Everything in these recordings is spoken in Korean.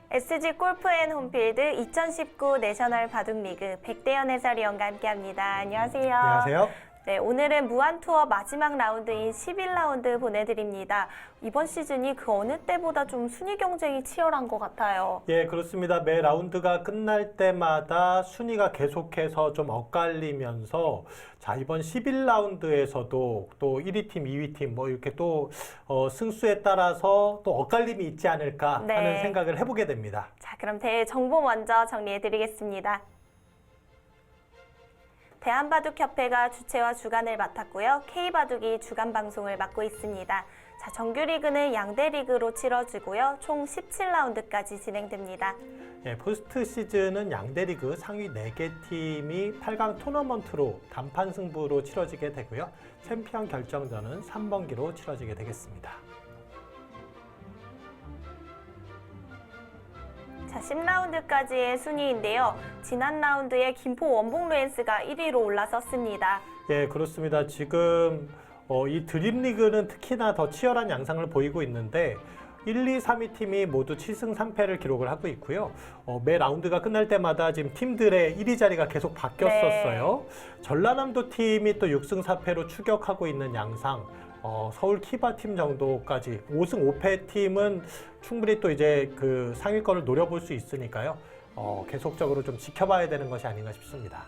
SG 골프앤 홈필드 2019 내셔널 바둑리그 백대현 해설위원과 함께합니다. 안녕하세요. 안녕하세요. 네, 오늘은 무한투어 마지막 라운드인 11라운드 보내드립니다. 이번 시즌이 그 어느 때보다 좀 순위 경쟁이 치열한 것 같아요. 예, 그렇습니다. 매 라운드가 끝날 때마다 순위가 계속해서 좀 엇갈리면서 자, 이번 11라운드에서도 또 1위 팀, 2위 팀 뭐 이렇게 또 승수에 따라서 또 엇갈림이 있지 않을까 하는 생각을 해보게 됩니다. 자, 그럼 대회 정보 먼저 정리해드리겠습니다. 대한바둑협회가 주최와 주관을 맡았고요. K바둑이 주간 방송을 맡고 있습니다. 자, 정규리그는 양대 리그로 치러지고요. 총 17라운드까지 진행됩니다. 예, 포스트 시즌은 양대 리그 상위 4개 팀이 8강 토너먼트로 단판 승부로 치러지게 되고요. 챔피언 결정전은 3번기로 치러지게 되겠습니다. 자, 10라운드까지의 순위인데요. 지난 라운드에 김포 원봉 루엔스가 1위로 올라섰습니다. 예, 그렇습니다. 지금 이 드림리그는 특히나 더 치열한 양상을 보이고 있는데 1, 2, 3위 팀이 모두 7승 3패를 기록을 하고 있고요. 매 라운드가 끝날 때마다 지금 팀들의 1위 자리가 계속 바뀌었었어요. 네. 전라남도 팀이 또 6승 4패로 추격하고 있는 양상. 서울 키바 팀 정도까지 5승 5패 팀은 충분히 또 이제 그 상위권을 노려볼 수 있으니까요. 계속적으로 좀 지켜봐야 되는 것이 아닌가 싶습니다.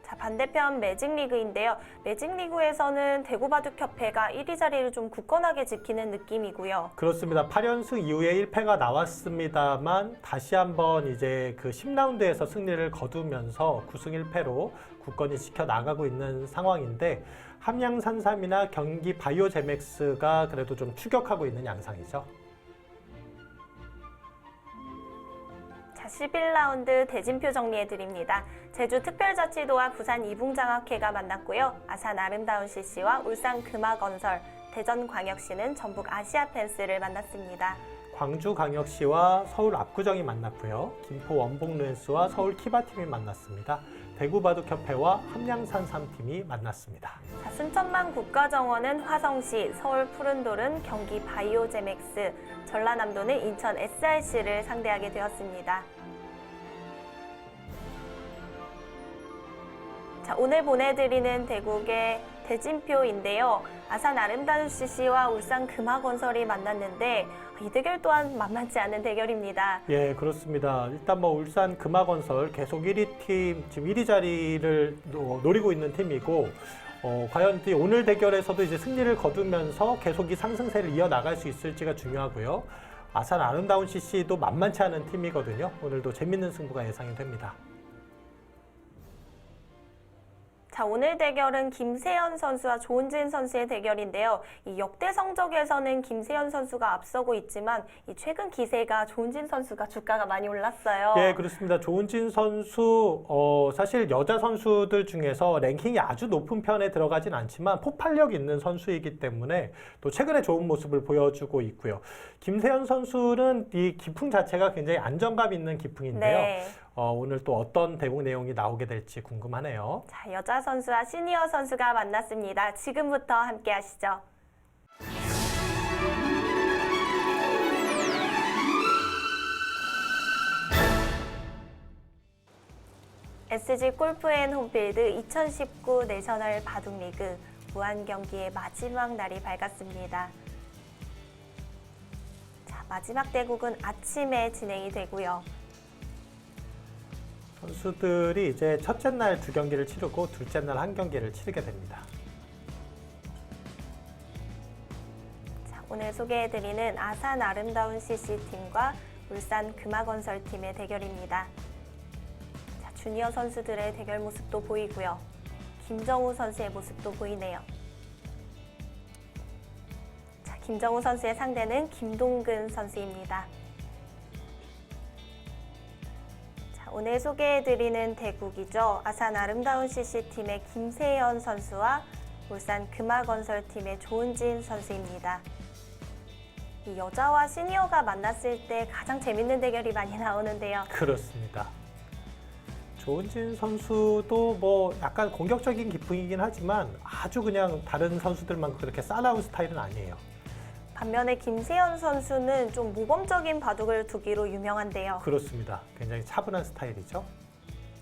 자, 반대편 매직리그인데요. 매직리그에서는 대구바둑협회가 1위 자리를 좀 굳건하게 지키는 느낌이고요. 그렇습니다. 8연승 이후에 1패가 나왔습니다만 다시 한번 이제 그 10라운드에서 승리를 거두면서 9승 1패로 굳건히 지켜나가고 있는 상황인데 함양산삼이나 경기 바이오제맥스가 그래도 좀 추격하고 있는 양상이죠. 자, 11라운드 대진표 정리해드립니다. 제주특별자치도와 부산 이붕장학회가 만났고요. 아산 아름다운 CC와 울산 금화건설, 대전광역시는 전북 아시아펜스를 만났습니다. 광주광역시와 서울 압구정이 만났고요. 김포 원봉루엔스와 서울 키바팀이 만났습니다. 대구바둑협회와 함양산삼팀이 만났습니다. 자, 순천만 국가정원은 화성시, 서울 푸른돌은 경기 바이오제맥스, 전라남도는 인천 SRC를 상대하게 되었습니다. 자, 오늘 보내드리는 대국의 대진표인데요. 아산 아름다운 CC와 울산 금화건설이 만났는데 이 대결 또한 만만치 않은 대결입니다. 예, 그렇습니다. 일단 뭐 울산 금화건설 계속 1위 팀, 지금 1위 자리를 노리고 있는 팀이고 과연 오늘 대결에서도 이제 승리를 거두면서 계속 이 상승세를 이어나갈 수 있을지가 중요하고요. 아산 아름다운 CC도 만만치 않은 팀이거든요. 오늘도 재밌는 승부가 예상이 됩니다. 자, 오늘 대결은 김세현 선수와 조은진 선수의 대결인데요. 이 역대 성적에서는 김세현 선수가 앞서고 있지만 이 최근 기세가 조은진 선수가 주가가 많이 올랐어요. 예, 그렇습니다. 조은진 선수 사실 여자 선수들 중에서 랭킹이 아주 높은 편에 들어가진 않지만 폭발력 있는 선수이기 때문에 또 최근에 좋은 모습을 보여주고 있고요. 김세현 선수는 이 기풍 자체가 굉장히 안정감 있는 기풍인데요. 네. 오늘 또 어떤 대국 내용이 나오게 될지 궁금하네요. 자, 여자 선수와 시니어 선수가 만났습니다. 지금부터 함께 하시죠. SG 골프앤 홈필드 2019 내셔널 바둑리그 무한 경기의 마지막 날이 밝았습니다. 자, 마지막 대국은 아침에 진행이 되고요. 선수들이 이제 첫째 날 2경기를 치르고 둘째 날 1경기를 치르게 됩니다. 자, 오늘 소개해드리는 아산 아름다운 CC팀과 울산 금화건설팀의 대결입니다. 자, 주니어 선수들의 대결 모습도 보이고요. 김정우 선수의 모습도 보이네요. 자, 김정우 선수의 상대는 김동근 선수입니다. 오늘 소개해드리는 대국이죠. 아산 아름다운 CC팀의 김세현 선수와 울산 금화건설팀의 조은진 선수입니다. 이 여자와 시니어가 만났을 때 가장 재밌는 대결이 많이 나오는데요. 그렇습니다. 조은진 선수도 뭐 약간 공격적인 기풍이긴 하지만 아주 그냥 다른 선수들만큼 그렇게 싸나운 스타일은 아니에요. 반면에 김세현 선수는 좀 모범적인 바둑을 두기로 유명한데요. 그렇습니다. 굉장히 차분한 스타일이죠.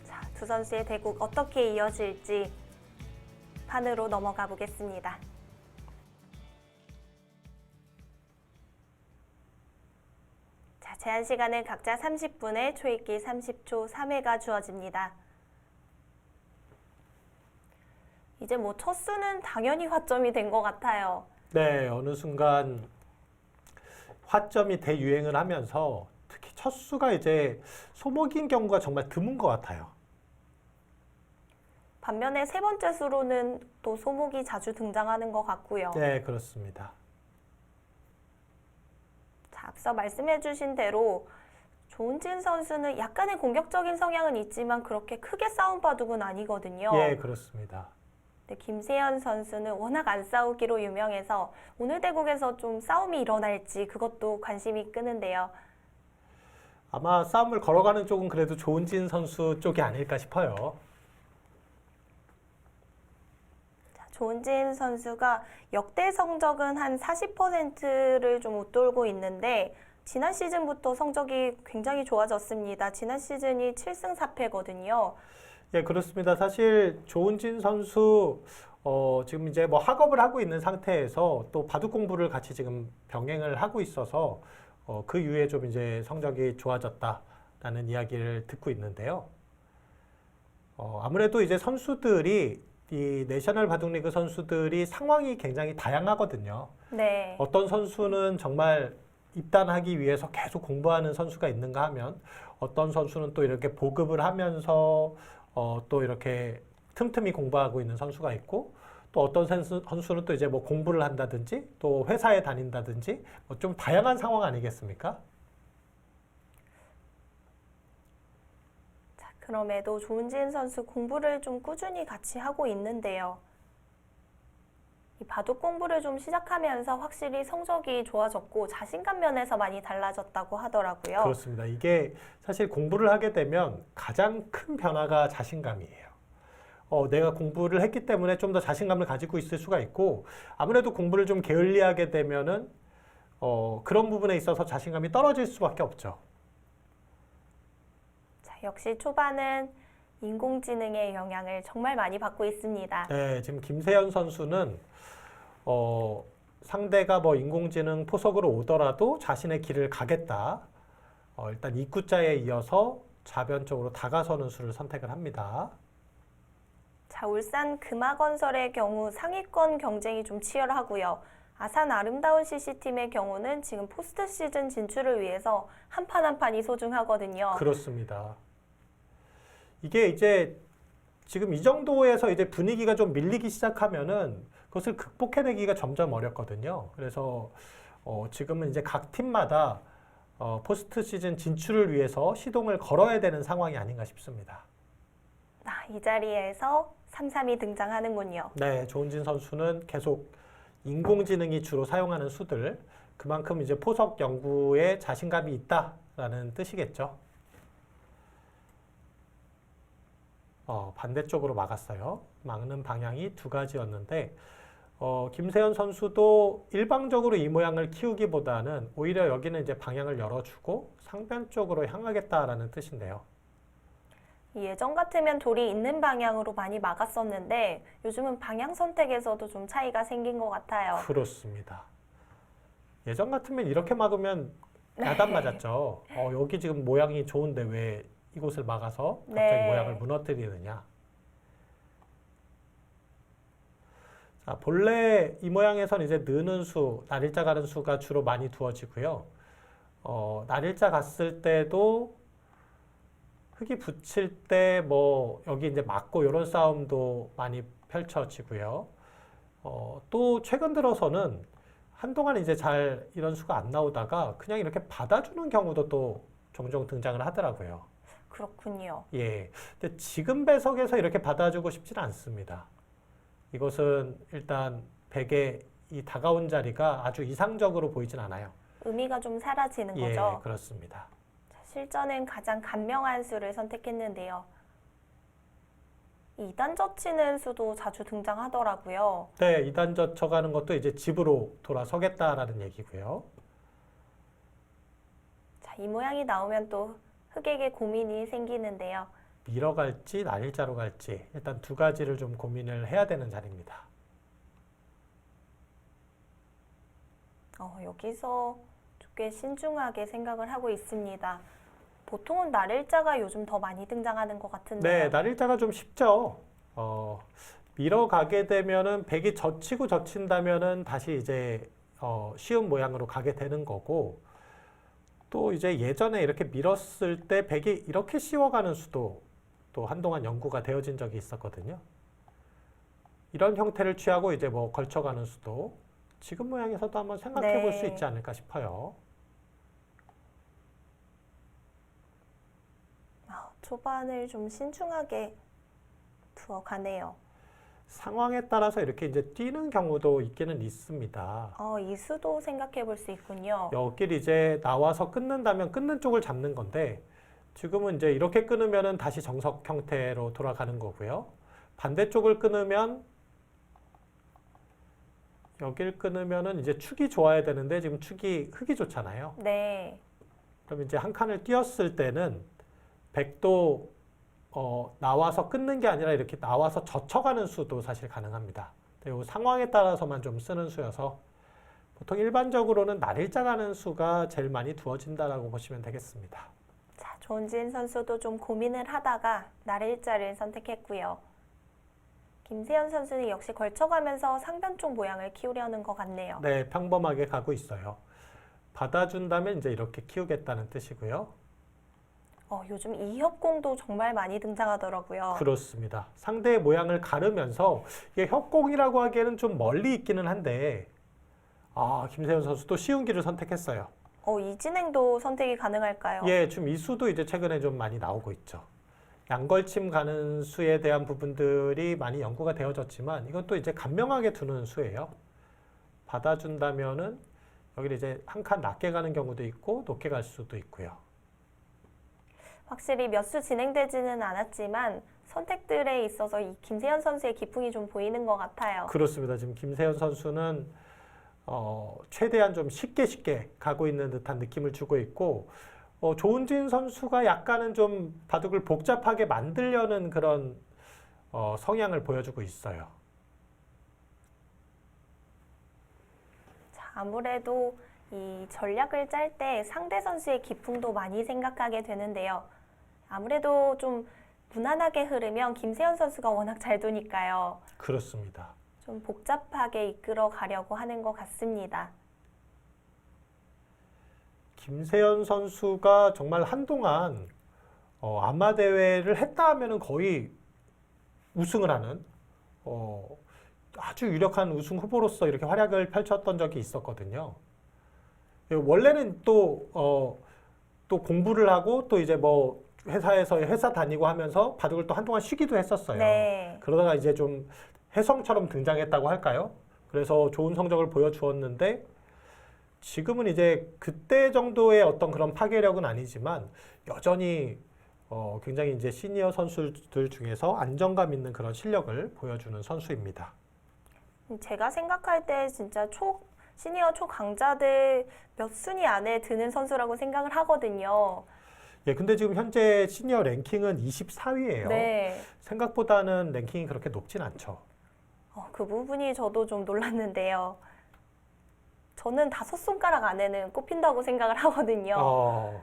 자, 두 선수의 대국 어떻게 이어질지 판으로 넘어가 보겠습니다. 자, 제한 시간은 각자 30분에 초읽기 30초 3회가 주어집니다. 이제 뭐 첫 수는 당연히 화점이 된 것 같아요. 네, 어느 순간 화점이 대유행을 하면서 특히 첫 수가 이제 소목인 경우가 정말 드문 것 같아요. 반면에 세 번째 수로는 또 소목이 자주 등장하는 것 같고요. 네, 그렇습니다. 자, 앞서 말씀해주신 대로 조은진 선수는 약간의 공격적인 성향은 있지만 그렇게 크게 싸운 바둑은 아니거든요. 예, 그렇습니다. 근데 김세현 선수는 워낙 안 싸우기로 유명해서 오늘 대국에서 좀 싸움이 일어날지 그것도 관심이 끄는데요. 아마 싸움을 걸어가는 쪽은 그래도 조은진 선수 쪽이 아닐까 싶어요. 자, 조은진 선수가 역대 성적은 한 40%를 좀 웃돌고 있는데 지난 시즌부터 성적이 굉장히 좋아졌습니다. 지난 시즌이 7승 4패거든요. 예, 그렇습니다. 사실 조은진 선수 지금 이제 뭐 학업을 하고 있는 상태에서 또 바둑 공부를 같이 지금 병행을 하고 있어서 그 이후에 좀 이제 성적이 좋아졌다라는 이야기를 듣고 있는데요. 아무래도 이제 선수들이 이 내셔널 바둑리그 선수들이 상황이 굉장히 다양하거든요. 네. 어떤 선수는 정말 입단하기 위해서 계속 공부하는 선수가 있는가 하면 어떤 선수는 또 이렇게 보급을 하면서 또 이렇게 틈틈이 공부하고 있는 선수가 있고 또 어떤 선수는 또 이제 뭐 공부를 한다든지 또 회사에 다닌다든지 좀 다양한 상황 아니겠습니까? 자, 그럼에도 조은진 선수 공부를 좀 꾸준히 같이 하고 있는데요. 이 바둑 공부를 좀 시작하면서 확실히 성적이 좋아졌고 자신감 면에서 많이 달라졌다고 하더라고요. 그렇습니다. 이게 사실 공부를 하게 되면 가장 큰 변화가 자신감이에요. 내가 공부를 했기 때문에 좀 더 자신감을 가지고 있을 수가 있고 아무래도 공부를 좀 게을리하게 되면은 그런 부분에 있어서 자신감이 떨어질 수밖에 없죠. 자, 역시 초반은 인공지능의 영향을 정말 많이 받고 있습니다. 네, 지금 김세현 선수는 상대가 뭐 인공지능 포석으로 오더라도 자신의 길을 가겠다. 일단 입구자에 이어서 좌변 쪽으로 다가서는 수를 선택을 합니다. 자, 울산 금화건설의 경우 상위권 경쟁이 좀 치열하고요. 아산 아름다운 CC팀의 경우는 지금 포스트 시즌 진출을 위해서 한 판 한 판이 소중하거든요. 그렇습니다. 이게 이제 지금 이 정도에서 이제 분위기가 좀 밀리기 시작하면은 그것을 극복해내기가 점점 어렵거든요. 그래서 지금은 이제 각 팀마다 포스트 시즌 진출을 위해서 시동을 걸어야 되는 상황이 아닌가 싶습니다. 이 자리에서 3-3이 등장하는군요. 네, 조은진 선수는 계속 인공지능이 주로 사용하는 수들, 그만큼 이제 포석 연구에 자신감이 있다라는 뜻이겠죠. 반대쪽으로 막았어요. 막는 방향이 두 가지였는데 김세현 선수도 일방적으로 이 모양을 키우기보다는 오히려 여기는 이제 방향을 열어주고 상변 쪽으로 향하겠다라는 뜻인데요. 예전 같으면 돌이 있는 방향으로 많이 막았었는데 요즘은 방향 선택에서도 좀 차이가 생긴 것 같아요. 그렇습니다. 예전 같으면 이렇게 막으면 야단 맞았죠. 여기 지금 모양이 좋은데 왜 이곳을 막아서 갑자기 네. 모양을 무너뜨리느냐. 자, 본래 이 모양에서는 이제 느는 수, 날일자 가는 수가 주로 많이 두어지고요. 날일자 갔을 때도 흙이 붙일 때 뭐 여기 이제 맞고 이런 싸움도 많이 펼쳐지고요. 또 최근 들어서는 한동안 이제 잘 이런 수가 안 나오다가 그냥 이렇게 받아주는 경우도 또 종종 등장을 하더라고요. 그렇군요. 예. 근데 지금 배석에서 이렇게 받아주고 싶지는 않습니다. 이것은 일단 백의 이 다가온 자리가 아주 이상적으로 보이진 않아요. 의미가 좀 사라지는 예, 거죠. 그렇습니다. 자, 실전은 가장 간명한 수를 선택했는데요. 2단 젖히는 수도 자주 등장하더라고요. 네, 2단 젖혀가는 것도 이제 집으로 돌아서겠다라는 얘기고요. 자, 이 모양이 나오면 또 흑에게 고민이 생기는데요. 밀어 갈지 날일자로 갈지 일단 두 가지를 좀 고민을 해야 되는 자리입니다. 여기서 꽤 신중하게 생각을 하고 있습니다. 보통은 날일자가 요즘 더 많이 등장하는 것 같은데요. 네, 날일자가 좀 쉽죠. 밀어 가게 되면은 백이 젖히고 젖힌다면은 다시 이제 쉬운 모양으로 가게 되는 거고, 또 이제 예전에 이렇게 밀었을 때 백이 이렇게 씌워가는 수도 또 한동안 연구가 되어진 적이 있었거든요. 이런 형태를 취하고 이제 뭐 걸쳐가는 수도 지금 모양에서도 한번 생각해 볼 수 네. 있지 않을까 싶어요. 초반을 좀 신중하게 두어가네요. 상황에 따라서 이렇게 이제 뛰는 경우도 있기는 있습니다. 이 수도 생각해 볼 수 있군요. 여길 이제 나와서 끊는다면 끊는 쪽을 잡는 건데 지금은 이제 이렇게 끊으면은 다시 정석 형태로 돌아가는 거고요. 반대쪽을 끊으면 여길 끊으면은 이제 축이 좋아야 되는데 지금 축이 흙이 좋잖아요. 네. 그럼 이제 한 칸을 띄었을 때는 백도 나와서 끊는 게 아니라 이렇게 나와서 젖혀가는 수도 사실 가능합니다. 이 상황에 따라서만 좀 쓰는 수여서 보통 일반적으로는 날일자 가는 수가 제일 많이 두어진다라고 보시면 되겠습니다. 자, 조은진 선수도 좀 고민을 하다가 날일자를 선택했고요. 김세현 선수는 역시 걸쳐가면서 상변 쪽 모양을 키우려는 것 같네요. 네, 평범하게 가고 있어요. 받아준다면 이제 이렇게 키우겠다는 뜻이고요. 요즘 이협공도 정말 많이 등장하더라고요. 그렇습니다. 상대의 모양을 가르면서 이게 협공이라고 하기에는 좀 멀리 있기는 한데 김세현 선수도 쉬운 길을 선택했어요. 이 진행도 선택이 가능할까요? 예, 지금 이 수도 이제 최근에 좀 많이 나오고 있죠. 양걸침 가는 수에 대한 부분들이 많이 연구가 되어졌지만 이것도 이제 간명하게 두는 수예요. 받아준다면은 여기 이제 한 칸 낮게 가는 경우도 있고 높게 갈 수도 있고요. 확실히 몇 수 진행되지는 않았지만 선택들에 있어서 이 김세현 선수의 기풍이 좀 보이는 것 같아요. 그렇습니다. 지금 김세현 선수는 최대한 좀 쉽게 가고 있는 듯한 느낌을 주고 있고 조은진 선수가 약간은 좀 바둑을 복잡하게 만들려는 그런 성향을 보여주고 있어요. 자, 아무래도 이 전략을 짤 때 상대 선수의 기풍도 많이 생각하게 되는데요. 아무래도 좀 무난하게 흐르면 김세현 선수가 워낙 잘 두니까요. 그렇습니다. 좀 복잡하게 이끌어 가려고 하는 것 같습니다. 김세현 선수가 정말 한동안 아마 대회를 했다 하면은 거의 우승을 하는 아주 유력한 우승 후보로서 이렇게 활약을 펼쳤던 적이 있었거든요. 원래는 또 공부를 하고 또 이제 뭐 회사에서 회사 다니고 하면서 바둑을 또 한동안 쉬기도 했었어요. 네. 그러다가 이제 좀 혜성처럼 등장했다고 할까요? 그래서 좋은 성적을 보여주었는데 지금은 이제 그때 정도의 어떤 그런 파괴력은 아니지만 여전히 굉장히 이제 시니어 선수들 중에서 안정감 있는 그런 실력을 보여주는 선수입니다. 제가 생각할 때 진짜 시니어 초강자들 몇 순위 안에 드는 선수라고 생각을 하거든요. 예, 근데 지금 현재 시니어 랭킹은 24위예요. 네. 생각보다는 랭킹이 그렇게 높진 않죠. 그 부분이 저도 좀 놀랐는데요. 저는 5손가락 안에는 꼽힌다고 생각을 하거든요.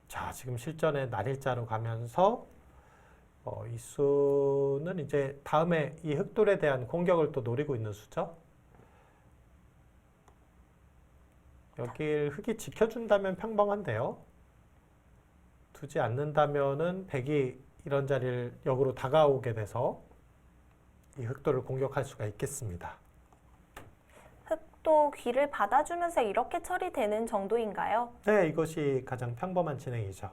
자, 지금 실전에 날일자로 가면서 이 수는 이제 다음에 이 흑돌에 대한 공격을 또 노리고 있는 수죠. 여길 흑이 지켜준다면 평범한데요. 두지 않는다면은 백이 이런 자리를 역으로 다가오게 돼서 이 흑돌을 공격할 수가 있겠습니다. 흑도 귀를 받아주면서 이렇게 처리되는 정도인가요? 네, 이것이 가장 평범한 진행이죠.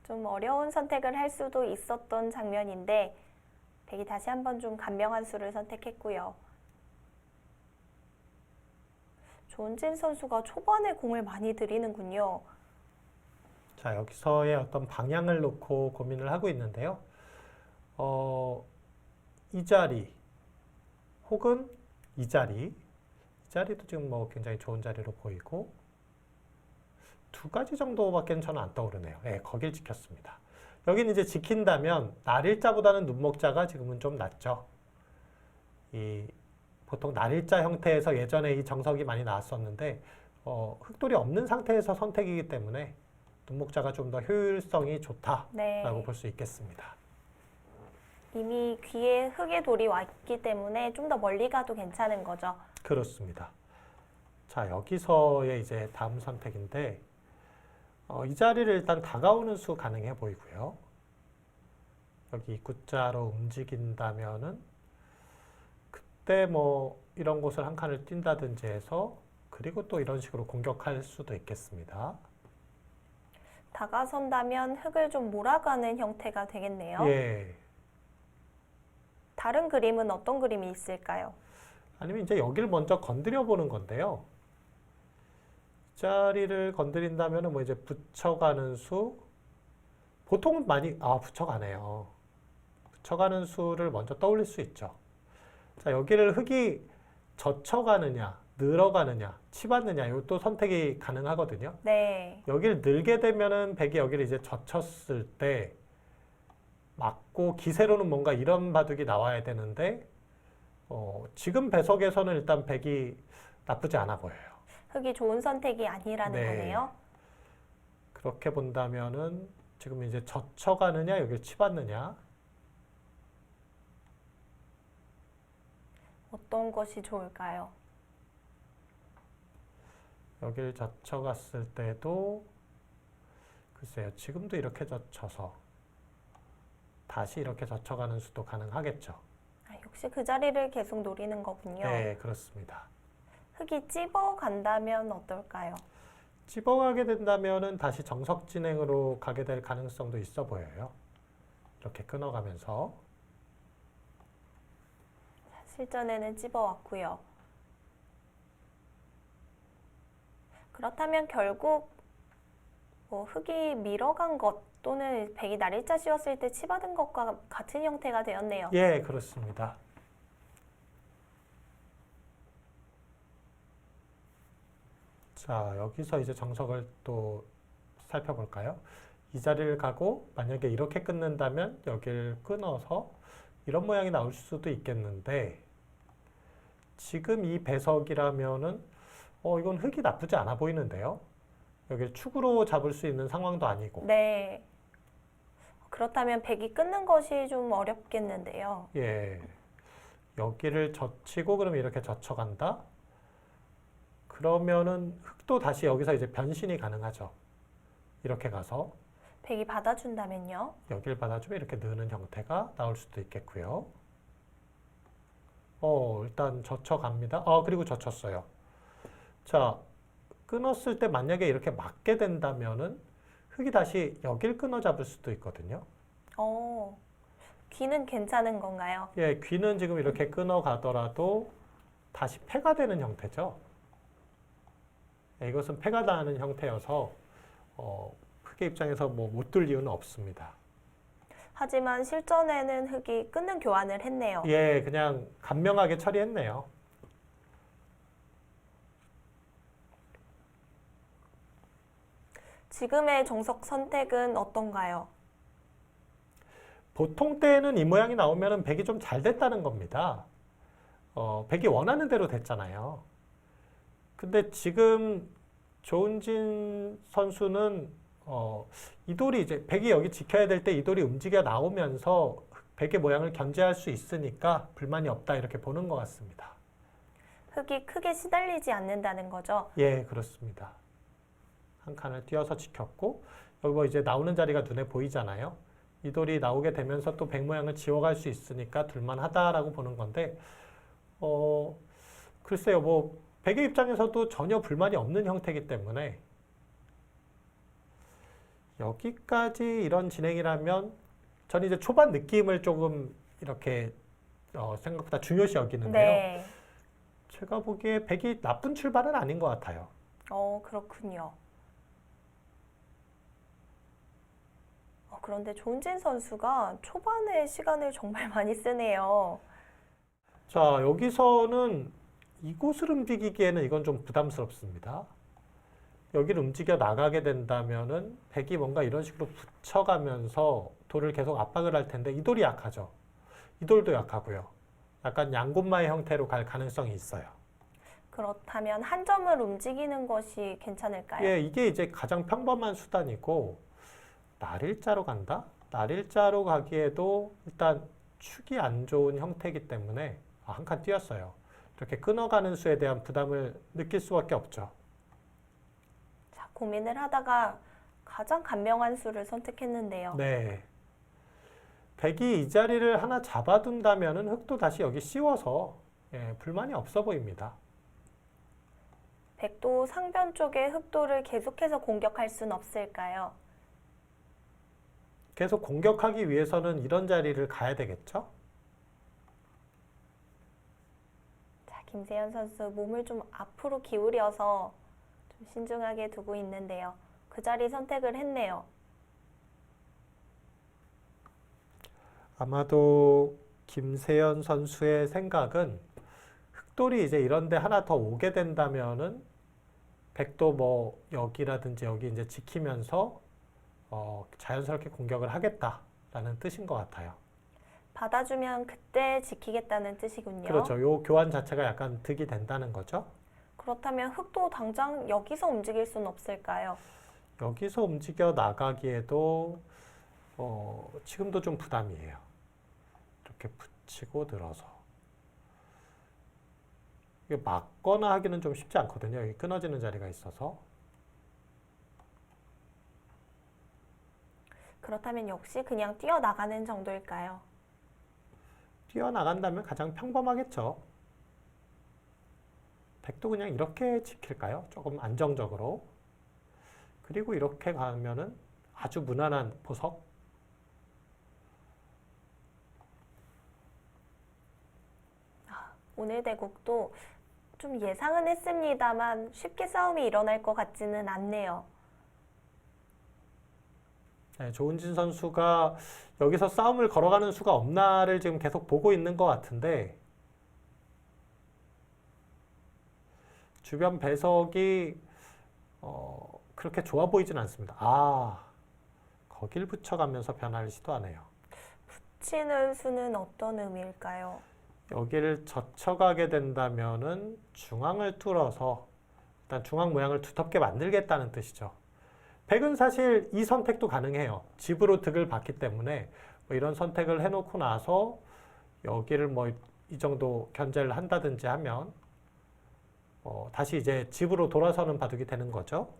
좀 어려운 선택을 할 수도 있었던 장면인데 백이 다시 한번 좀 간명한 수를 선택했고요. 조은진 선수가 초반에 공을 많이 들이는군요. 자, 여기서의 어떤 방향을 놓고 고민을 하고 있는데요. 이 자리 혹은 이 자리도 지금 뭐 굉장히 좋은 자리로 보이고 두 가지 정도밖에 저는 안 떠오르네요. 예, 거길 지켰습니다. 여기는 이제 지킨다면 날일자보다는 눈목자가 지금은 좀 낫죠. 보통 날일자 형태에서 예전에 이 정석이 많이 나왔었는데 흑돌이 없는 상태에서 선택이기 때문에 눈목자가 좀 더 효율성이 좋다라고 네. 볼 수 있겠습니다. 이미 귀에 흙의 돌이 왔기 때문에 좀 더 멀리 가도 괜찮은 거죠. 그렇습니다. 자, 여기서의 이제 다음 선택인데 이 자리를 일단 다가오는 수 가능해 보이고요. 여기 입구자로 움직인다면은 그때 뭐 이런 곳을 한 칸을 뛴다든지 해서 그리고 또 이런 식으로 공격할 수도 있겠습니다. 다가선다면 흙을 좀 몰아가는 형태가 되겠네요. 예. 다른 그림은 어떤 그림이 있을까요? 아니면 이제 여기를 먼저 건드려 보는 건데요. 이 자리를 건드린다면은 뭐 이제 붙여가는 수, 보통은 많이, 붙여가네요. 붙여가는 수를 먼저 떠올릴 수 있죠. 자, 여기를 흙이 젖혀가느냐, 늘어가느냐, 치받느냐, 이것도 선택이 가능하거든요. 네. 여기를 늘게 되면은 백이 여기를 이제 젖혔을 때 맞고 기세로는 뭔가 이런 바둑이 나와야 되는데 지금 배석에서는 일단 백이 나쁘지 않아 보여요. 흙이 좋은 선택이 아니라는 네. 거네요. 그렇게 본다면은 지금 이제 젖혀가느냐, 여기를 치받느냐. 어떤 것이 좋을까요? 여기를 젖혀갔을 때도 글쎄요. 지금도 이렇게 젖혀서 다시 이렇게 젖혀가는 수도 가능하겠죠. 역시 그 자리를 계속 노리는 거군요. 네, 그렇습니다. 흙이 찝어 간다면 어떨까요? 찝어가게 된다면은 다시 정석 진행으로 가게 될 가능성도 있어 보여요. 이렇게 끊어가면서. 실전에는 찝어왔고요. 그렇다면 결국 뭐 흙이 밀어간 것 또는 백이 날일자 씌웠을 때 치받은 것과 같은 형태가 되었네요. 예, 그렇습니다. 자, 여기서 이제 정석을 또 살펴볼까요? 이 자리를 가고 만약에 이렇게 끊는다면 여기를 끊어서 이런 모양이 나올 수도 있겠는데 지금 이 배석이라면은 이건 흙이 나쁘지 않아 보이는데요. 여기를 축으로 잡을 수 있는 상황도 아니고. 네. 그렇다면 백이 끊는 것이 좀 어렵겠는데요. 예. 여기를 젖히고 그러면 이렇게 젖혀간다. 그러면은 흙도 다시 여기서 이제 변신이 가능하죠. 이렇게 가서 백이 받아준다면요. 여기를 받아주면 이렇게 느는 형태가 나올 수도 있겠고요. 일단 젖혀갑니다. 그리고 젖혔어요. 자, 끊었을 때 만약에 이렇게 맞게 된다면은 흙이 다시 여길 끊어 잡을 수도 있거든요. 귀는 괜찮은 건가요? 예, 귀는 지금 이렇게 끊어 가더라도 다시 패가 되는 형태죠. 예, 이것은 패가 나는 형태여서 흙의 입장에서 뭐 못 둘 이유는 없습니다. 하지만 실전에는 흙이 끊는 교환을 했네요. 예, 그냥 간명하게 처리했네요. 지금의 정석 선택은 어떤가요? 보통 때는 이 모양이 나오면 백이 좀 잘 됐다는 겁니다. 백이 원하는 대로 됐잖아요. 근데 지금 조은진 선수는 이 돌이 이제 백이 여기 지켜야 될 때 이 돌이 움직여 나오면서 백의 모양을 견제할 수 있으니까 불만이 없다 이렇게 보는 것 같습니다. 흙이 크게 시달리지 않는다는 거죠. 예, 그렇습니다. 한 칸을 띄어서 지켰고 여기 뭐 이제 나오는 자리가 눈에 보이잖아요. 이 돌이 나오게 되면서 또 백 모양을 지워갈 수 있으니까 둘만하다라고 보는 건데 글쎄요, 뭐 백의 입장에서도 전혀 불만이 없는 형태이기 때문에 여기까지 이런 진행이라면 저는 이제 초반 느낌을 조금 이렇게 생각보다 중요시 여기는데요. 네. 제가 보기에 백이 나쁜 출발은 아닌 것 같아요. 그렇군요. 그런데 조은진 선수가 초반에 시간을 정말 많이 쓰네요. 자, 여기서는 이곳을 움직이기에는 이건 좀 부담스럽습니다. 여기를 움직여 나가게 된다면은 백이 뭔가 이런 식으로 붙여가면서 돌을 계속 압박을 할 텐데 이 돌이 약하죠. 이 돌도 약하고요. 약간 양곤마의 형태로 갈 가능성이 있어요. 그렇다면 한 점을 움직이는 것이 괜찮을까요? 예, 이게 이제 가장 평범한 수단이고 날일자로 간다? 날일자로 가기에도 일단 축이 안 좋은 형태이기 때문에 한 칸 뛰었어요. 이렇게 끊어가는 수에 대한 부담을 느낄 수밖에 없죠. 자, 고민을 하다가 가장 간명한 수를 선택했는데요. 네. 백이 이 자리를 하나 잡아둔다면은 흑도 다시 여기 씌워서 불만이 없어 보입니다. 백도 상변 쪽에 흑도를 계속해서 공격할 수는 없을까요? 계속 공격하기 위해서는 이런 자리를 가야 되겠죠? 자, 김세현 선수 몸을 좀 앞으로 기울여서 좀 신중하게 두고 있는데요. 그 자리 선택을 했네요. 아마도 김세연 선수의 생각은 흑돌이 이제 이런 데 하나 더 오게 된다면은 백도 뭐 여기라든지 여기 이제 지키면서 자연스럽게 공격을 하겠다라는 뜻인 것 같아요. 받아주면 그때 지키겠다는 뜻이군요. 그렇죠. 요 교환 자체가 약간 득이 된다는 거죠. 그렇다면 흑도 당장 여기서 움직일 수는 없을까요? 여기서 움직여 나가기에도 지금도 좀 부담이에요. 이렇게 붙이고 늘어서. 이게 막거나 하기는 좀 쉽지 않거든요. 여기 끊어지는 자리가 있어서. 그렇다면 역시 그냥 뛰어나가는 정도일까요? 뛰어나간다면 가장 평범하겠죠. 백도 그냥 이렇게 지킬까요? 조금 안정적으로. 그리고 이렇게 가면은 아주 무난한 보석. 오늘 대국도 좀 예상은 했습니다만 쉽게 싸움이 일어날 것 같지는 않네요. 네, 조은진 선수가 여기서 싸움을 걸어가는 수가 없나를 지금 계속 보고 있는 것 같은데 주변 배석이 그렇게 좋아 보이진 않습니다. 거길 붙여가면서 변화를 시도하네요. 치는 수는 어떤 의미일까요? 여기를 젖혀가게 된다면은 중앙을 뚫어서 일단 중앙 모양을 두텁게 만들겠다는 뜻이죠. 백은 사실 이 선택도 가능해요. 집으로 득을 받기 때문에 뭐 이런 선택을 해놓고 나서 여기를 뭐 이 정도 견제를 한다든지 하면 다시 이제 집으로 돌아서는 바둑이 되는 거죠.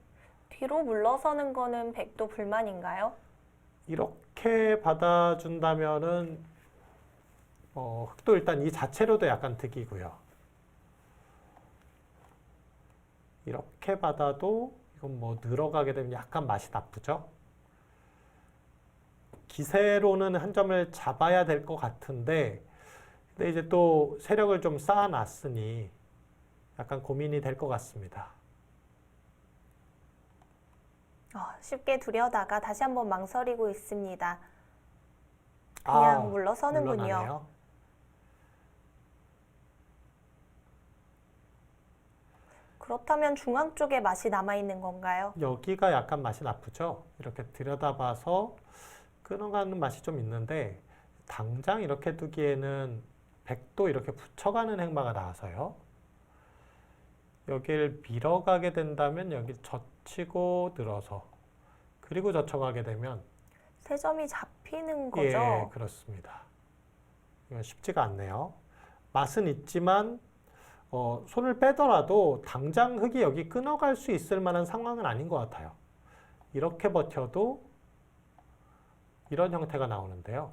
뒤로 물러서는 거는 백도 불만인가요? 이렇게 받아준다면은 흑도 일단 이 자체로도 약간 득이고요. 이렇게 받아도 이건 뭐 늘어가게 되면 약간 맛이 나쁘죠. 기세로는 한 점을 잡아야 될 것 같은데 근데 이제 또 세력을 좀 쌓아놨으니 약간 고민이 될 것 같습니다. 쉽게 두려다가 다시 한번 망설이고 있습니다. 그냥 물러서는군요. 물러나네요. 그렇다면 중앙 쪽에 맛이 남아있는 건가요? 여기가 약간 맛이 나쁘죠. 이렇게 들여다봐서 끊어가는 맛이 좀 있는데 당장 이렇게 두기에는 백도 이렇게 붙여가는 행마가 나와서요. 여기를 밀어가게 된다면 여기 젖히고 늘어서 그리고 젖혀가게 되면 세 점이 잡히는 거죠? 예, 그렇습니다. 이건 쉽지가 않네요. 맛은 있지만 손을 빼더라도 당장 흙이 여기 끊어갈 수 있을 만한 상황은 아닌 것 같아요. 이렇게 버텨도 이런 형태가 나오는데요.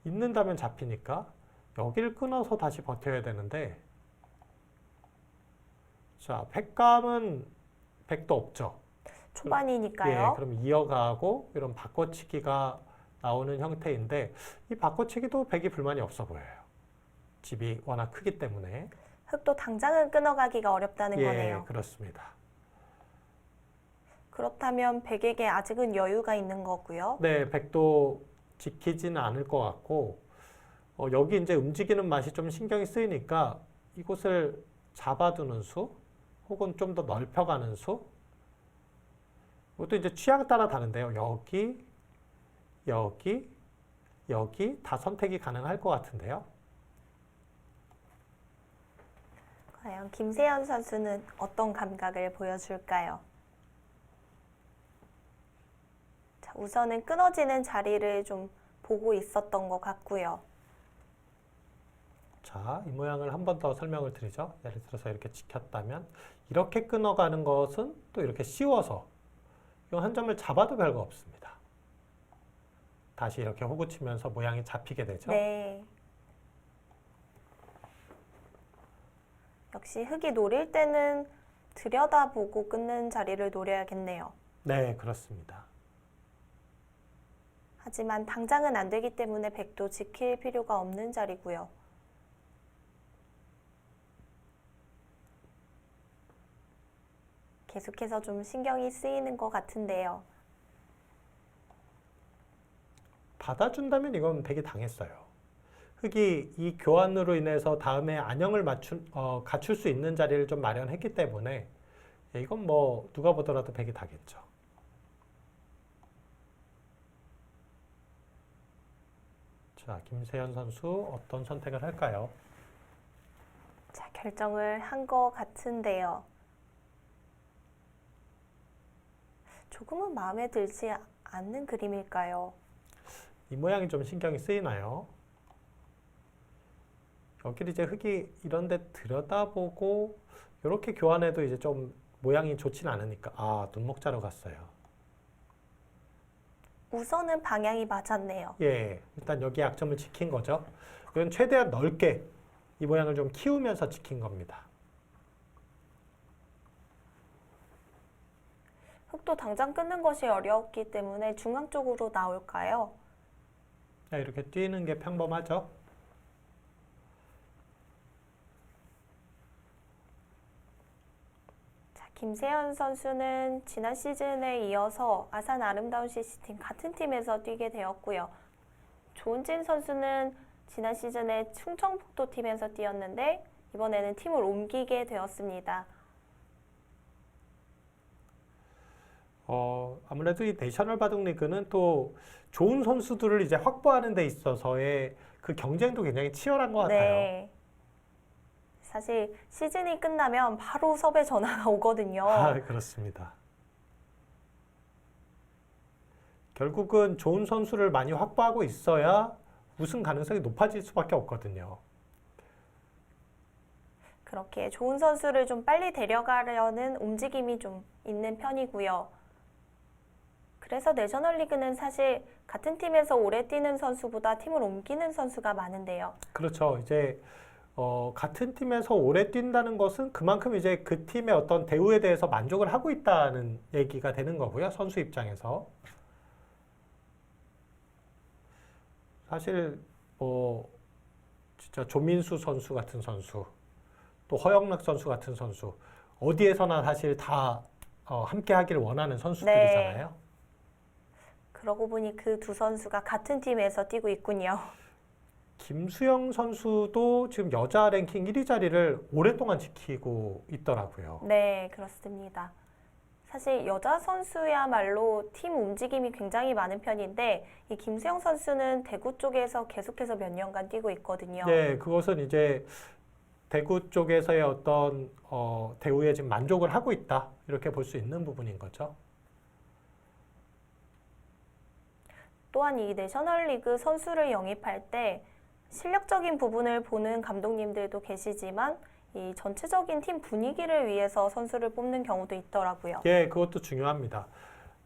있는다면 잡히니까 여기를 끊어서 다시 버텨야 되는데 자, 백감은 백도 없죠. 초반이니까요. 예, 그럼 이어가고 이런 바꿔치기가 나오는 형태인데 이 바꿔치기도 백이 불만이 없어 보여요. 집이 워낙 크기 때문에. 흑도 당장은 끊어가기가 어렵다는 예, 거네요. 그렇습니다. 그렇다면 백에게 아직은 여유가 있는 거고요. 네, 백도 지키지는 않을 것 같고 여기 이제 움직이는 맛이 좀 신경이 쓰이니까 이곳을 잡아두는 수 혹은 좀 더 넓혀가는 수 이것도 이제 취향 따라 다른데요. 여기, 여기, 여기 다 선택이 가능할 것 같은데요. 과연 김세현 선수는 어떤 감각을 보여줄까요? 자, 우선은 끊어지는 자리를 좀 보고 있었던 것 같고요. 자, 이 모양을 한 번 더 설명을 드리죠. 예를 들어서 이렇게 지켰다면 이렇게 끊어가는 것은 또 이렇게 씌워서 이 한 점을 잡아도 별거 없습니다. 다시 이렇게 호구 치면서 모양이 잡히게 되죠. 네. 역시 흙이 노릴 때는 들여다보고 끊는 자리를 노려야겠네요. 네, 그렇습니다. 하지만 당장은 안 되기 때문에 백도 지킬 필요가 없는 자리고요. 계속해서 좀 신경이 쓰이는 것 같은데요. 받아준다면 이건 백이 당했어요. 흙이 이 교환으로 인해서 다음에 안형을 갖출 수 있는 자리를 좀 마련했기 때문에 이건 뭐 누가 보더라도 백이 당했죠. 자, 김세현 선수 어떤 선택을 할까요? 자, 결정을 한 것 같은데요. 조금은 마음에 들지 않는 그림일까요? 이 모양이 좀 신경이 쓰이나요? 여기를 이제 흙이 이런데 들여다보고 이렇게 교환해도 이제 좀 모양이 좋진 않으니까 눈목자로 갔어요. 우선은 방향이 맞았네요. 예, 일단 여기 약점을 지킨 거죠. 이건 최대한 넓게 이 모양을 좀 키우면서 지킨 겁니다. 흙도 당장 끊는 것이 어려웠기 때문에 중앙 쪽으로 나올까요? 자, 이렇게 뛰는 게 평범하죠. 자, 김세현 선수는 지난 시즌에 이어서 아산 아름다운 CC팀 같은 팀에서 뛰게 되었고요. 조은진 선수는 지난 시즌에 충청북도 팀에서 뛰었는데 이번에는 팀을 옮기게 되었습니다. 아무래도 이 내셔널 바둑리그는 또 좋은 선수들을 이제 확보하는 데 있어서의 그 경쟁도 굉장히 치열한 것 같아요. 네. 사실 시즌이 끝나면 바로 섭외 전화가 오거든요. 그렇습니다. 결국은 좋은 선수를 많이 확보하고 있어야 우승 가능성이 높아질 수밖에 없거든요. 그렇게 좋은 선수를 좀 빨리 데려가려는 움직임이 좀 있는 편이고요. 그래서 내셔널리그는 사실 같은 팀에서 오래 뛰는 선수보다 팀을 옮기는 선수가 많은데요. 그렇죠. 이제 같은 팀에서 오래 뛴다는 것은 그만큼 이제 그 팀의 어떤 대우에 대해서 만족을 하고 있다는 얘기가 되는 거고요. 선수 입장에서. 사실 진짜 조민수 선수 같은 선수, 또 허영락 선수 같은 선수, 어디에서나 사실 다 함께 하기를 원하는 선수들이잖아요. 그러고 보니 그 두 선수가 같은 팀에서 뛰고 있군요. 김수영 선수도 지금 여자 랭킹 1위 자리를 오랫동안 지키고 있더라고요. 네, 그렇습니다. 사실 여자 선수야말로 팀 움직임이 굉장히 많은 편인데 이 김수영 선수는 대구 쪽에서 계속해서 몇 년간 뛰고 있거든요. 네, 그것은 이제 대구 쪽에서의 어떤 대우에 지금 만족을 하고 있다 이렇게 볼 수 있는 부분인 거죠. 또한 이 내셔널리그 선수를 영입할 때 실력적인 부분을 보는 감독님들도 계시지만 이 전체적인 팀 분위기를 위해서 선수를 뽑는 경우도 있더라고요. 예, 그것도 중요합니다.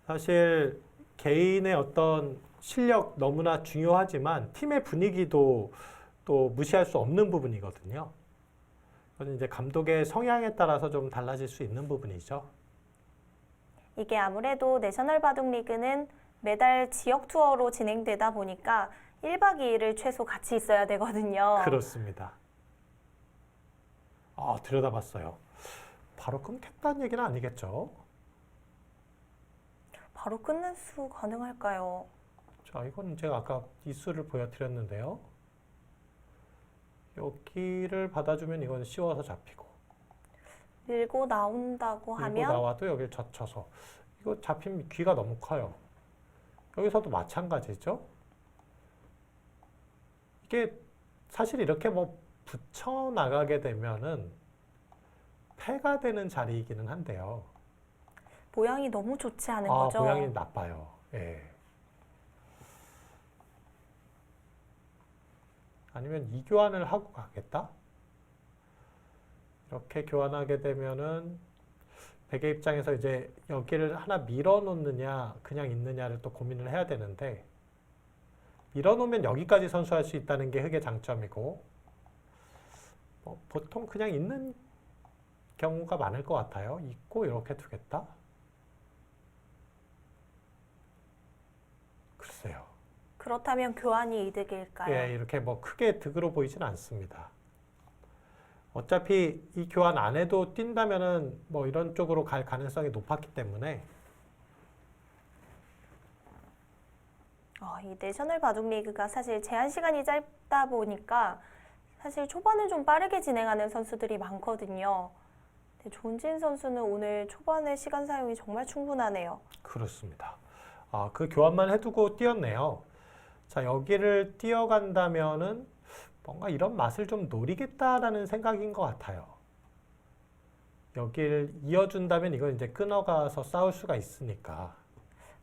사실 개인의 어떤 실력 너무나 중요하지만 팀의 분위기도 또 무시할 수 없는 부분이거든요. 그건 이제 감독의 성향에 따라서 좀 달라질 수 있는 부분이죠. 이게 아무래도 내셔널 바둑리그는 매달 지역 투어로 진행되다 보니까 1박 2일을 최소 같이 있어야 되거든요. 그렇습니다. 들여다봤어요. 바로 끊겠다는 얘기는 아니겠죠? 바로 끝낼 수 가능할까요? 자, 이건 제가 아까 이 수를 보여드렸는데요. 여기를 받아주면 이건 씌워서 잡히고, 밀고 나온다고 밀고 하면 나와도 여기를 젖혀서, 이거 잡히면 귀가 너무 커요. 여기서도 마찬가지죠. 이게 사실 이렇게 뭐 붙여 나가게 되면은 패가 되는 자리이기는 한데요. 모양이 너무 좋지 않은 거죠? 모양이 나빠요. 예. 아니면 이 교환을 하고 가겠다? 이렇게 교환하게 되면은 백의 입장에서 이제 여기를 하나 밀어 놓느냐 그냥 있느냐를 또 고민을 해야 되는데, 밀어 놓으면 여기까지 선수할 수 있다는 게 흑의 장점이고, 보통 그냥 있는 경우가 많을 것 같아요. 있고 이렇게 두겠다? 글쎄요. 그렇다면 교환이 이득일까요? 예, 이렇게 뭐 크게 득으로 보이진 않습니다. 어차피 이 교환 안 해도 뛴다면은 뭐 이런 쪽으로 갈 가능성이 높았기 때문에. 이 내셔널 바둑 리그가 사실 제한 시간이 짧다 보니까 사실 초반은 좀 빠르게 진행하는 선수들이 많거든요. 근데 조은진 선수는 오늘 초반에 시간 사용이 정말 충분하네요. 그렇습니다. 그 교환만 해두고 뛰었네요. 자, 여기를 뛰어간다면은 뭔가 이런 맛을 좀 노리겠다라는 생각인 것 같아요. 여기를 이어준다면 이건 이제 끊어가서 싸울 수가 있으니까.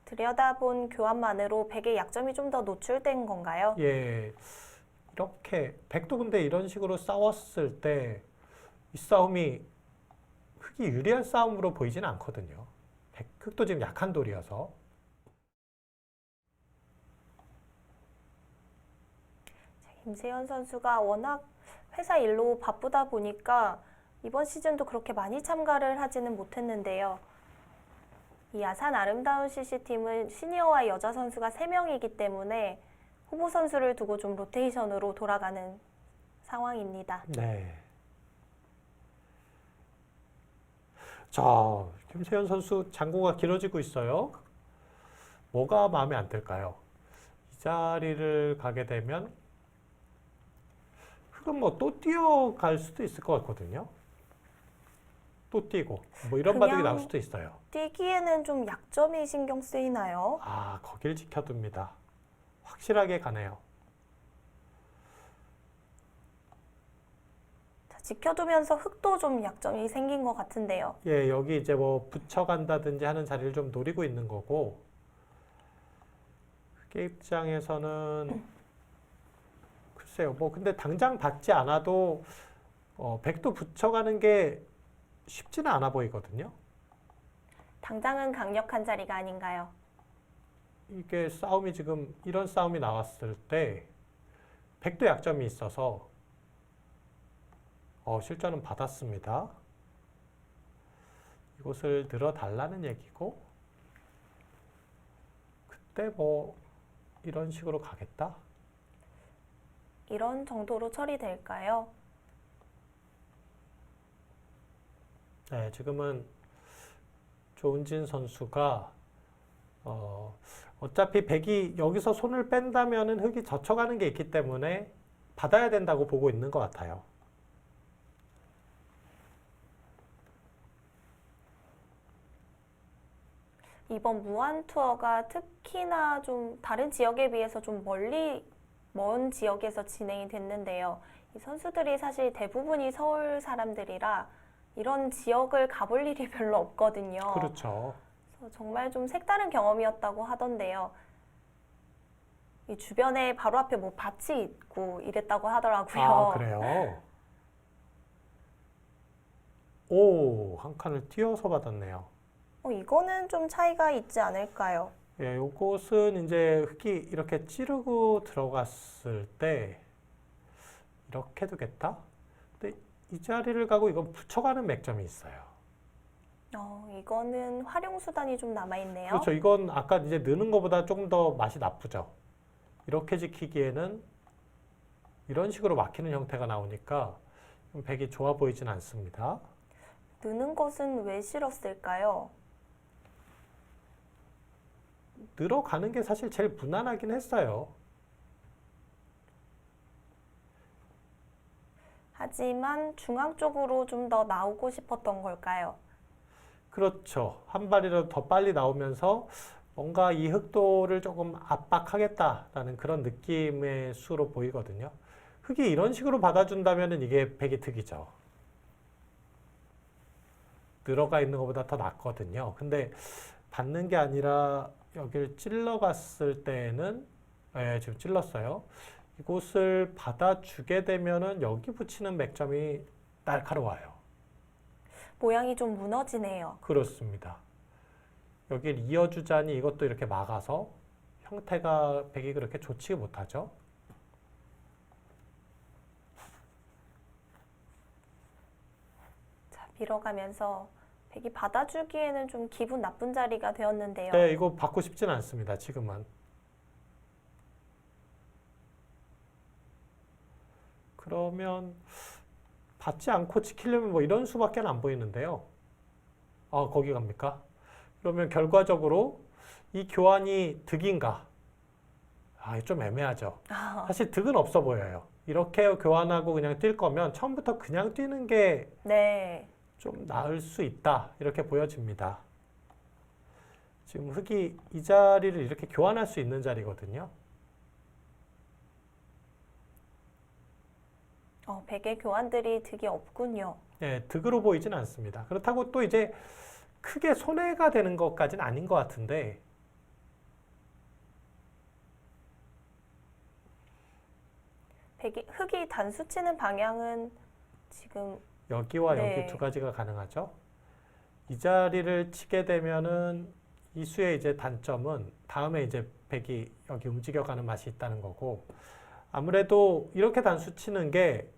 들여다본 교환만으로 백의 약점이 좀 더 노출된 건가요? 예, 이렇게 백도 근데 이런 식으로 싸웠을 때 이 싸움이 흑이 유리한 싸움으로 보이지는 않거든요. 흑도 지금 약한 돌이어서. 김세현 선수가 워낙 회사 일로 바쁘다 보니까 이번 시즌도 그렇게 많이 참가를 하지는 못했는데요. 이 아산 아름다운 CC팀은 시니어와 여자 선수가 3명이기 때문에 후보 선수를 두고 좀 로테이션으로 돌아가는 상황입니다. 네. 자, 김세현 선수 장고가 길어지고 있어요. 뭐가 마음에 안 들까요? 이 자리를 가게 되면 흑은 뭐 또 뛰어갈 수도 있을 것 같거든요. 또 뛰고 뭐 이런 바둑이 나올 수도 있어요. 뛰기에는 좀 약점이 신경 쓰이나요? 거길 지켜둡니다. 확실하게 가네요. 자, 지켜두면서 흑도 좀 약점이 생긴 것 같은데요. 예, 여기 이제 뭐 붙여간다든지 하는 자리를 좀 노리고 있는 거고, 흑의 입장에서는 글쎄요, 뭐 근데 당장 받지 않아도 백도 붙여가는 게 쉽지는 않아 보이거든요. 당장은 강력한 자리가 아닌가요? 이게 싸움이 지금 이런 싸움이 나왔을 때 백도 약점이 있어서 실전은 받았습니다. 이곳을 들어달라는 얘기고, 그때 뭐 이런 식으로 가겠다? 이런 정도로 처리될까요? 네, 지금은 조은진 선수가 어차피 백이 여기서 손을 뺀다면은 흑이 젖혀가는 게 있기 때문에 받아야 된다고 보고 있는 것 같아요. 이번 무한 투어가 특히나 좀 다른 지역에 비해서 좀 먼 지역에서 진행이 됐는데요. 이 선수들이 사실 대부분이 서울 사람들이라 이런 지역을 가볼 일이 별로 없거든요. 그렇죠. 그래서 정말 좀 색다른 경험이었다고 하던데요. 이 주변에 바로 앞에 뭐 밭이 있고 이랬다고 하더라고요. 그래요? 오, 한 칸을 띄어서 받았네요. 이거는 좀 차이가 있지 않을까요? 예, 요것은 이제 흑이 이렇게 찌르고 들어갔을 때 이렇게 두겠다? 근데 이 자리를 가고 이건 붙여가는 맥점이 있어요. 이거는 활용 수단이 좀 남아있네요. 그렇죠. 이건 아까 이제 느는 것보다 조금 더 맛이 나쁘죠. 이렇게 지키기에는 이런 식으로 막히는 형태가 나오니까 백이 좋아 보이진 않습니다. 느는 것은 왜 싫었을까요? 늘어가는 게 사실 제일 무난하긴 했어요. 하지만 중앙 쪽으로 좀 더 나오고 싶었던 걸까요? 그렇죠. 한 발이라도 더 빨리 나오면서 뭔가 이 흑도를 조금 압박하겠다라는 그런 느낌의 수로 보이거든요. 흑이 이런 식으로 받아준다면 이게 백이 득이죠. 들어가 있는 것보다 더 낫거든요. 근데 받는 게 아니라 여기를 찔러갔을 때는 지금 찔렀어요. 이곳을 받아주게 되면은 여기 붙이는 맥점이 날카로워요. 모양이 좀 무너지네요. 그렇습니다. 여기를 이어주자니 이것도 이렇게 막아서 형태가 백이 그렇게 좋지 못하죠. 자, 밀어가면서 백이 받아주기에는 좀 기분 나쁜 자리가 되었는데요. 네, 이거 받고 싶진 않습니다. 지금은. 그러면 받지 않고 지키려면 뭐 이런 수밖에 안 보이는데요. 거기 갑니까? 그러면 결과적으로 이 교환이 득인가? 좀 애매하죠. 사실 득은 없어 보여요. 이렇게 교환하고 그냥 뛸 거면 처음부터 그냥 뛰는 게 네. 좀 나을 수 있다. 이렇게 보여집니다. 지금 흑이 이 자리를 이렇게 교환할 수 있는 자리거든요. 백의 교환들이 득이 없군요. 네, 득으로 보이진 않습니다. 그렇다고 또 이제 크게 손해가 되는 것까지는 아닌 것 같은데 흑이 단수 치는 방향은 지금 여기와 네. 여기 두 가지가 가능하죠. 이 자리를 치게 되면은 이 수의 이제 단점은 다음에 이제 백이 여기 움직여가는 맛이 있다는 거고 아무래도 이렇게 단수 치는 게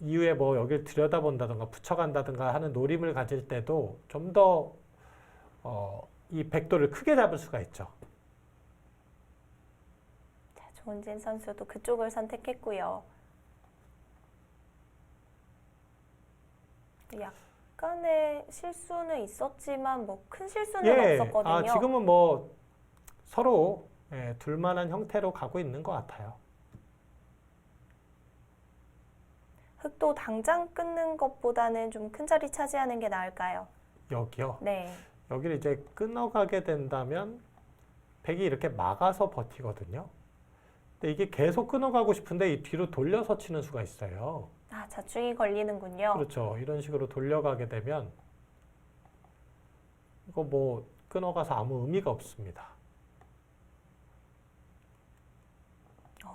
이후에 뭐 여기를 들여다본다든가 붙여간다든가 하는 노림을 가질 때도 좀 더 이 백도를 크게 잡을 수가 있죠. 자, 조은진 선수도 그쪽을 선택했고요. 약간의 실수는 있었지만 뭐 큰 실수는 없었거든요. 지금은 뭐 서로 둘만한 형태로 가고 있는 것 같아요. 흑도 당장 끊는 것보다는 좀 큰 자리 차지하는 게 나을까요? 여기요. 네. 여기를 이제 끊어가게 된다면 백이 이렇게 막아서 버티거든요. 근데 이게 계속 끊어가고 싶은데 이 뒤로 돌려서 치는 수가 있어요. 자충이 걸리는군요. 그렇죠. 이런 식으로 돌려가게 되면 이거 뭐 끊어가서 아무 의미가 없습니다.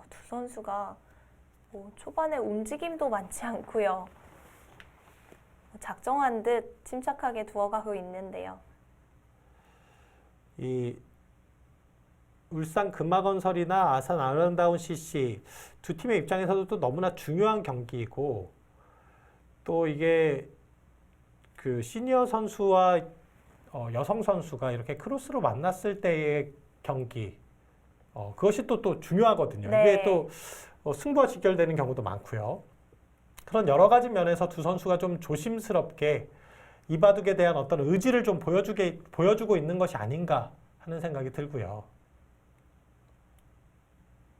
두 선수가 뭐 초반에 움직임도 많지 않고요. 작정한 듯 침착하게 두어가고 있는데요. 이 울산 금화건설이나 아산 아름다운 CC 두 팀의 입장에서도 또 너무나 중요한 경기이고 또 이게 그 시니어 선수와 여성 선수가 이렇게 크로스로 만났을 때의 경기 그것이 또 중요하거든요. 네. 이게 또 승부가 직결되는 경우도 많고요. 그런 여러 가지 면에서 두 선수가 좀 조심스럽게 이 바둑에 대한 어떤 의지를 좀 보여주고 있는 것이 아닌가 하는 생각이 들고요.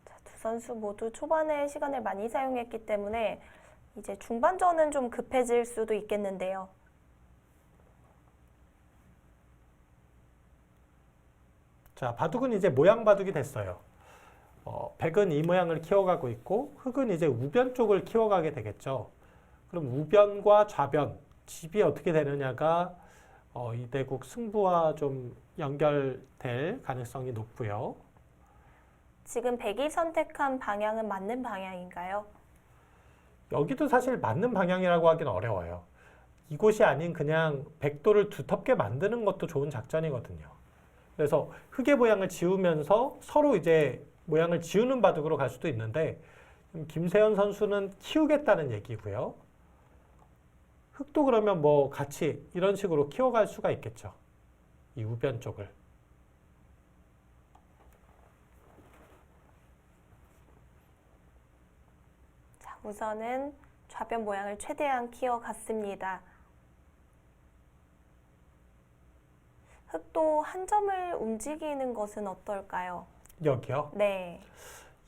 자, 두 선수 모두 초반에 시간을 많이 사용했기 때문에 이제 중반전은 좀 급해질 수도 있겠는데요. 자, 바둑은 이제 모양 바둑이 됐어요. 백은 이 모양을 키워가고 있고 흑은 이제 우변 쪽을 키워가게 되겠죠. 그럼 우변과 좌변, 집이 어떻게 되느냐가 이대국 승부와 좀 연결될 가능성이 높고요. 지금 백이 선택한 방향은 맞는 방향인가요? 여기도 사실 맞는 방향이라고 하기는 어려워요. 이곳이 아닌 그냥 백도를 두텁게 만드는 것도 좋은 작전이거든요. 그래서 흑의 모양을 지우면서 서로 이제 모양을 지우는 바둑으로 갈 수도 있는데 김세현 선수는 키우겠다는 얘기고요. 흑도 그러면 뭐 같이 이런 식으로 키워갈 수가 있겠죠. 이 우변 쪽을. 자, 우선은 좌변 모양을 최대한 키워갔습니다. 흑도 한 점을 움직이는 것은 어떨까요? 여기요. 네.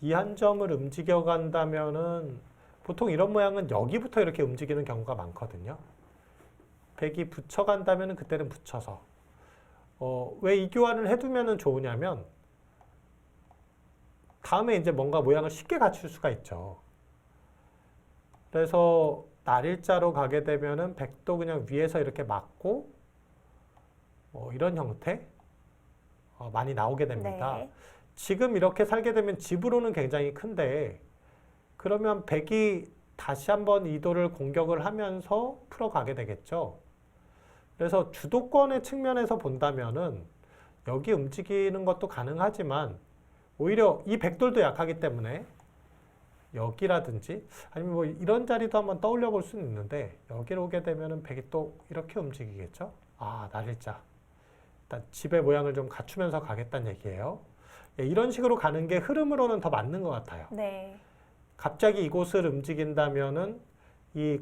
이 한 점을 움직여 간다면은 보통 이런 모양은 여기부터 이렇게 움직이는 경우가 많거든요. 백이 붙여 간다면은 그때는 붙여서. 왜 이 교환을 해두면은 좋으냐면 다음에 이제 뭔가 모양을 쉽게 갖출 수가 있죠. 그래서 날일자로 가게 되면은 백도 그냥 위에서 이렇게 막고 이런 형태 많이 나오게 됩니다. 네. 지금 이렇게 살게 되면 집으로는 굉장히 큰데 그러면 백이 다시 한번 이도를 공격을 하면서 풀어가게 되겠죠. 그래서 주도권의 측면에서 본다면은 여기 움직이는 것도 가능하지만 오히려 이 백돌도 약하기 때문에 여기라든지 아니면 뭐 이런 자리도 한번 떠올려 볼 수는 있는데 여기로 오게 되면은 백이 또 이렇게 움직이겠죠. 날일자. 일단 집의 모양을 좀 갖추면서 가겠다는 얘기예요. 예, 이런 식으로 가는 게 흐름으로는 더 맞는 것 같아요. 네. 갑자기 이곳을 움직인다면은 이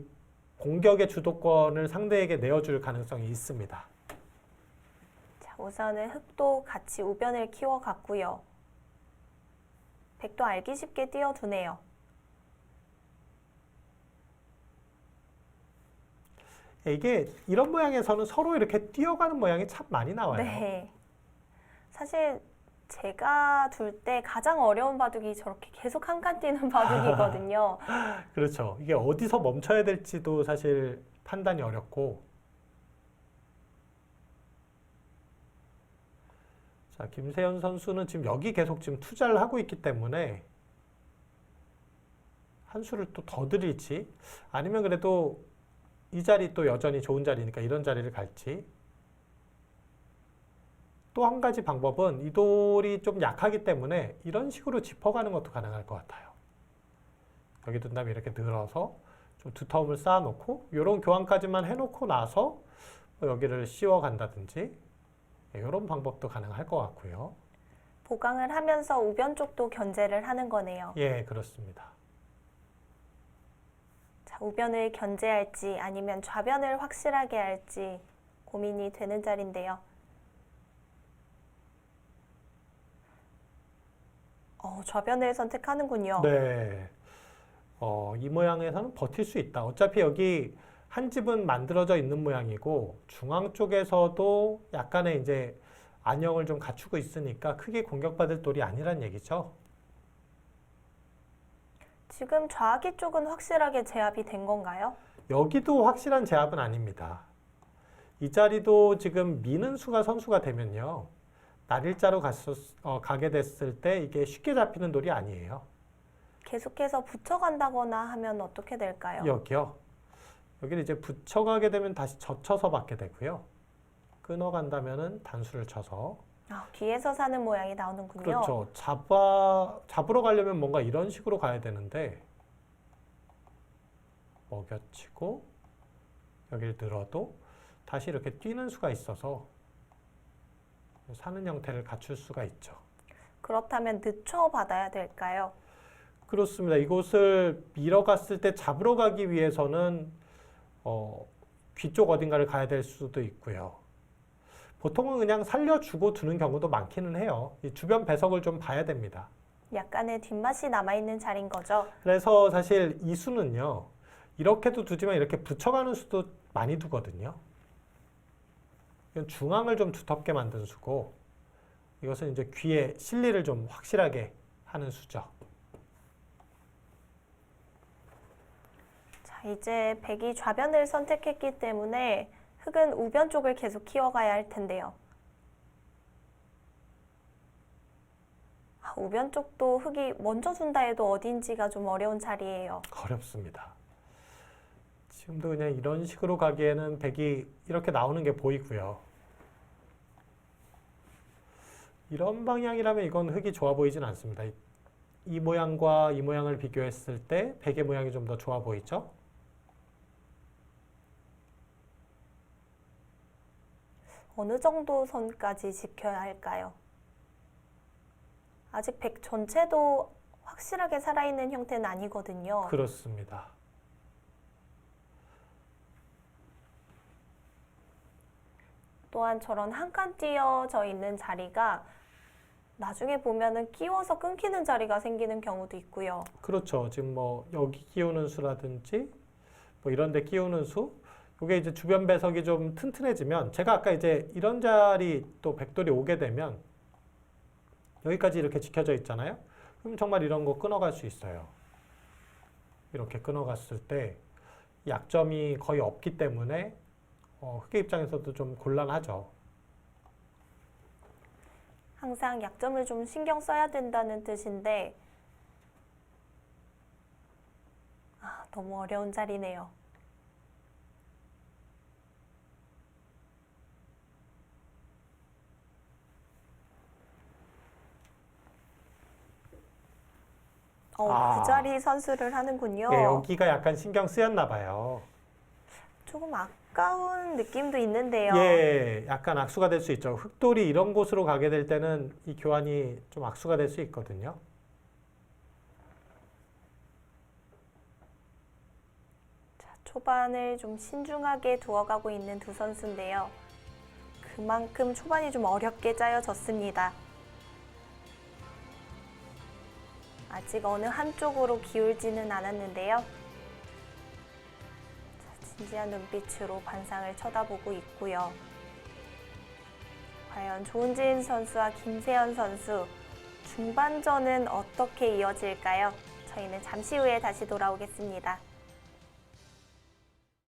공격의 주도권을 상대에게 내어줄 가능성이 있습니다. 자, 우선은 흑도 같이 우변을 키워갔고요. 백도 알기 쉽게 띄워두네요. 예, 이게 이런 모양에서는 서로 이렇게 뛰어가는 모양이 참 많이 나와요. 네. 사실 제가 둘 때 가장 어려운 바둑이 저렇게 계속 한 칸 뛰는 바둑이거든요. 그렇죠. 이게 어디서 멈춰야 될지도 사실 판단이 어렵고. 자, 김세현 선수는 지금 여기 계속 지금 투자를 하고 있기 때문에 한 수를 또 더 드릴지 아니면 그래도 이 자리 또 여전히 좋은 자리니까 이런 자리를 갈지. 또 한 가지 방법은 이 돌이 좀 약하기 때문에 이런 식으로 짚어가는 것도 가능할 것 같아요. 여기 둔 다음에 이렇게 늘어서 좀 두터움을 쌓아놓고 이런 교환까지만 해놓고 나서 여기를 씌워간다든지 이런 방법도 가능할 것 같고요. 보강을 하면서 우변 쪽도 견제를 하는 거네요. 예, 그렇습니다. 자, 우변을 견제할지 아니면 좌변을 확실하게 할지 고민이 되는 자리인데요. 좌변을 선택하는군요. 네. 이 모양에서는 버틸 수 있다. 어차피 여기 한 집은 만들어져 있는 모양이고 중앙 쪽에서도 약간의 이제 안형을 좀 갖추고 있으니까 크게 공격받을 돌이 아니란 얘기죠. 지금 좌하기 쪽은 확실하게 제압이 된 건가요? 여기도 확실한 제압은 아닙니다. 이 자리도 지금 미는 수가 선수가 되면요. 날일자로 가게 됐을 때 이게 쉽게 잡히는 돌이 아니에요. 계속해서 붙여간다거나 하면 어떻게 될까요? 여기요. 여기를 이제 붙여가게 되면 다시 젖혀서 받게 되고요. 끊어간다면은 단수를 쳐서. 뒤에서 사는 모양이 나오는군요. 그렇죠. 잡으러 가려면 뭔가 이런 식으로 가야 되는데 먹여치고 여기를 늘어도 다시 이렇게 뛰는 수가 있어서 사는 형태를 갖출 수가 있죠. 그렇다면 늦춰받아야 될까요? 그렇습니다. 이곳을 밀어갔을 때 잡으러 가기 위해서는 귀 쪽 어딘가를 가야 될 수도 있고요. 보통은 그냥 살려주고 두는 경우도 많기는 해요. 이 주변 배석을 좀 봐야 됩니다. 약간의 뒷맛이 남아있는 자리인 거죠. 그래서 사실 이 수는요. 이렇게도 두지만 이렇게 붙여가는 수도 많이 두거든요. 이건 중앙을 좀 두텁게 만든 수고 이것은 이제 귀에 실리를 좀 확실하게 하는 수죠. 자, 이제 백이 좌변을 선택했기 때문에 흑은 우변 쪽을 계속 키워가야 할 텐데요. 우변 쪽도 흑이 먼저 준다 해도 어딘지가 좀 어려운 자리예요. 어렵습니다. 지금도 그냥 이런 식으로 가기에는 백이 이렇게 나오는 게 보이고요. 이런 방향이라면 이건 흑이 좋아 보이진 않습니다. 이 모양과 이 모양을 비교했을 때 백의 모양이 좀 더 좋아 보이죠? 어느 정도 선까지 지켜야 할까요? 아직 백 전체도 확실하게 살아있는 형태는 아니거든요. 그렇습니다. 또한 저런 한 칸 띄어져 있는 자리가 나중에 보면은 끼워서 끊기는 자리가 생기는 경우도 있고요. 그렇죠. 지금 뭐 여기 끼우는 수라든지 뭐 이런 데 끼우는 수, 이게 이제 주변 배석이 좀 튼튼해지면 제가 아까 이제 이런 자리 또 백돌이 오게 되면 여기까지 이렇게 지켜져 있잖아요. 그럼 정말 이런 거 끊어갈 수 있어요. 이렇게 끊어갔을 때 약점이 거의 없기 때문에 흑계 입장에서도 좀 곤란하죠. 항상 약점을 좀 신경 써야 된다는 뜻인데 너무 어려운 자리네요. 그 자리 선수를 하는군요. 예, 여기가 약간 신경 쓰였나 봐요. 조금 아까운 느낌도 있는데요. 예, 약간 악수가 될 수 있죠. 흑돌이 이런 곳으로 가게 될 때는 이 교환이 좀 악수가 될 수 있거든요. 자, 초반을 좀 신중하게 두어가고 있는 두 선수인데요. 그만큼 초반이 좀 어렵게 짜여졌습니다. 아직 어느 한쪽으로 기울지는 않았는데요. 자, 진지한 눈빛으로 관상을 쳐다보고 있고요. 과연 조은진 선수와 김세현 선수 중반전은 어떻게 이어질까요? 저희는 잠시 후에 다시 돌아오겠습니다.